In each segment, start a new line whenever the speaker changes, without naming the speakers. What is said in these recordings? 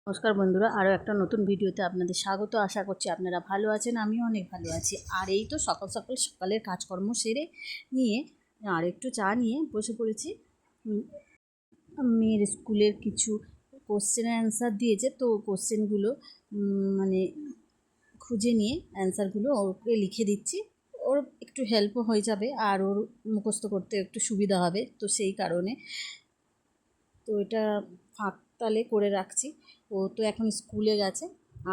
নমস্কার বন্ধুরা, আরও একটা নতুন ভিডিওতে আপনাদের স্বাগত। আশা করছি আপনারা ভালো আছেন, আমিও অনেক ভালো আছি। আর এই তো সকালের কাজকর্ম সেরে নিয়ে আর একটু চা নিয়ে বসে পড়েছি। মেয়ের স্কুলের কিছু কোশ্চেনের অ্যান্সার দিয়েছে, তো কোশ্চেনগুলো মানে খুঁজে নিয়ে অ্যান্সারগুলো ওকে লিখে দিচ্ছি। ওর একটু হেল্পও হয়ে যাবে আর ওর মুখস্থ করতে একটু সুবিধা হবে, তো সেই কারণে তো এটা ফাঁক তালে করে রাখছি। ও তো এখন স্কুলে গেছে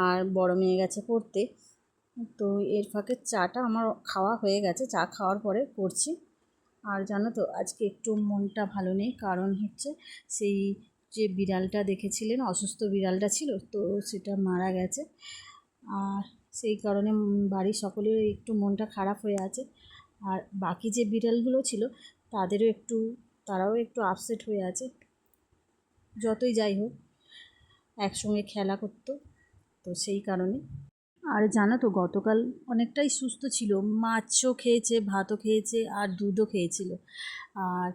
আর বড় মেয়ে গেছে পড়তে, তো এর ফাঁকে চাটা আমার খাওয়া হয়ে গেছে। চা খাওয়ার পরে করছি। আর জানো তো, আজকে একটু মনটা ভালো নেই, কারণ হচ্ছে সেই যে বিড়ালটা দেখেছিলেন, অসুস্থ বিড়ালটা ছিল, তো সেটা মারা গেছে। আর সেই কারণে বাড়ির সকলের একটু মনটা খারাপ হয়ে আছে। আর বাকি যে বিড়ালগুলো ছিল তারাও একটু আপসেট হয়ে আছে। যতই যাই হোক, একসঙ্গে খেলা করতো, তো সেই কারণে। আর জানো তো, গতকাল অনেকটাই সুস্থ ছিল, মাছও খেয়েছে, ভাতও খেয়েছে আর দুধও খেয়েছিল। আর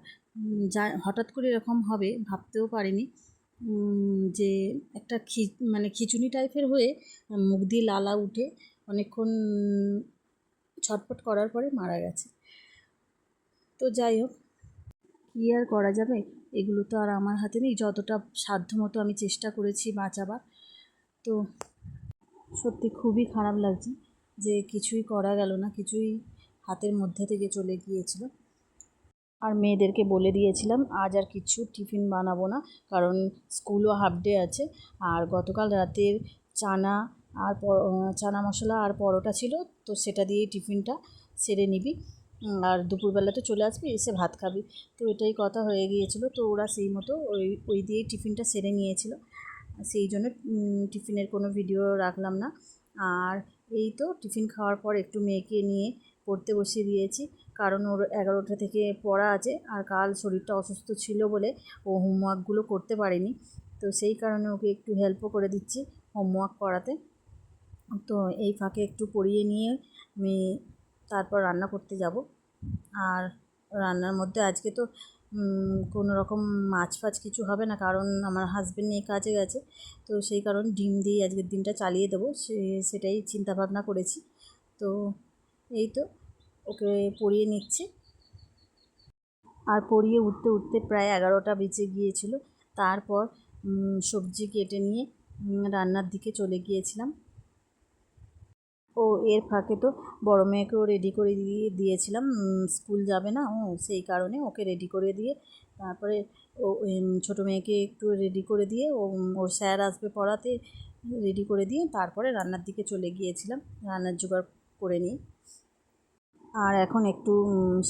হঠাৎ করে এরকম হবে ভাবতেও পারিনি, যে একটা খিঁচুনি টাইপের হয়ে মুখ দিয়ে লালা উঠে অনেকক্ষণ ছটফট করার পরে মারা গেছে। তো যাই হোক, কী আর করা যাবে, এগুলো তো আর আমার হাতে নেই। যতটা সাধ্যমতো আমি চেষ্টা করেছি বাঁচাবার। তো সত্যি খুবই খারাপ লাগছে যে কিছুই করা গেল না, কিছুই হাতের মধ্যে থেকে চলে গিয়েছিল। আর মেয়েদেরকে বলে দিয়েছিলাম আজ আর কিছু টিফিন বানাবো না, কারণ স্কুলও হাফ ডে আছে। আর গতকাল রাতের চানা আর চানা মশলা আর পরোটা ছিল, তো সেটা দিয়েই টিফিনটা সেরে নিবি, আর দুপুরবেলা তো চলে আসবি, এসে ভাত খাবি। তো এটাই কথা হয়ে গিয়েছিল। তো ওরা সেই মতো ওই দিয়েই টিফিনটা সেরে নিয়েছিল। সেই জন্য টিফিনের কোনো ভিডিও রাখলাম না। আর এই তো টিফিন খাওয়ার পর একটু মেয়েকে নিয়ে পড়তে বসিয়ে দিয়েছি, কারণ ওর 11টা থেকে পড়া আছে। আর কাল শরীরটা অসুস্থ ছিল বলে ও হোমওয়ার্কগুলো করতে পারেনি, তো সেই কারণে ওকে একটু হেল্পও করে দিচ্ছি হোমওয়ার্ক করাতে। তো এই ফাঁকে একটু পড়িয়ে নিয়ে আমি তারপর রান্না করতে যাব। আর রান্নার মধ্যে আজকে তো কোনো রকম মাছ ফাছ কিছু হবে না, কারণ আমার হাজব্যান্ড নিয়ে কাজে গেছে। তো সেই কারণে ডিম দিয়ে আজকের দিনটা চালিয়ে দেবো, সেটাই চিন্তাভাবনা করেছি। তো এই তো ওকে পড়িয়ে নিচ্ছি। আর পড়িয়ে উঠতে উঠতে প্রায় 11টা বেজে গিয়েছিল। তারপর সবজি কেটে নিয়ে রান্নার দিকে চলে গিয়েছিলাম। ও এর ফাঁকে তো বড় মেয়েকেও রেডি করে দিয়েছিলাম, স্কুল যাবে না ও, সেই কারণে ওকে রেডি করে দিয়ে তারপরে ছোটো মেয়েকে একটু রেডি করে দিয়ে ওর স্যার আসবে পড়াতে, রেডি করে দিয়ে তারপরে রান্নার দিকে চলে গিয়েছিলাম রান্নার জোগাড় করে নিয়ে। আর এখন একটু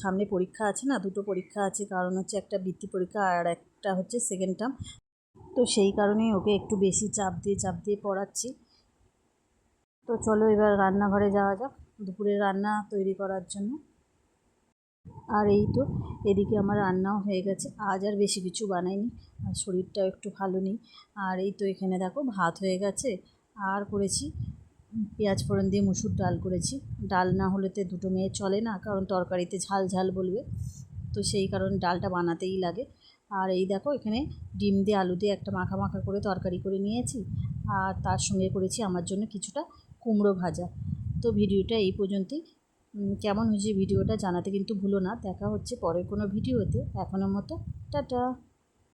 সামনে পরীক্ষা আছে না, দুটো পরীক্ষা আছে, কারণ হচ্ছে একটা বৃত্তি পরীক্ষা আর একটা হচ্ছে সেকেন্ড টার্ম। তো সেই কারণেই ওকে একটু বেশি চাপ দিয়ে পড়াচ্ছি। তো চলো এবার রান্নাঘরে যাওয়া যাক দুপুরের রান্না তৈরি করার জন্য। আর এই তো এদিকে আমার রান্নাও হয়ে গেছে। আজ আর বেশি কিছু বানাইনি, আর শরীরটাও একটু ভালো নেই। আর এই তো এখানে দেখো ভাত হয়ে গেছে, আর করেছি পেঁয়াজ ফোড়ন দিয়ে মুসুর ডাল করেছি। ডাল না হলে তো দুটো মেয়ে চলে না, কারণ তরকারিতে ঝাল ঝাল বলবে, তো সেই কারণে ডালটা বানাতেই লাগে। আর এই দেখো এখানে ডিম দিয়ে আলু দিয়ে একটা মাখা মাখা করে তরকারি করে নিয়েছি, আর তার সঙ্গে করেছি আমার জন্য কিছুটা কুমড়ো ভাজা। তো ভিডিওটা এই পর্যন্তই। কেমন হয়েছে ভিডিওটা জানাতে কিন্তু ভুলো না। দেখা হচ্ছে পরের কোনো ভিডিওতে। এখনের মতো টাটা।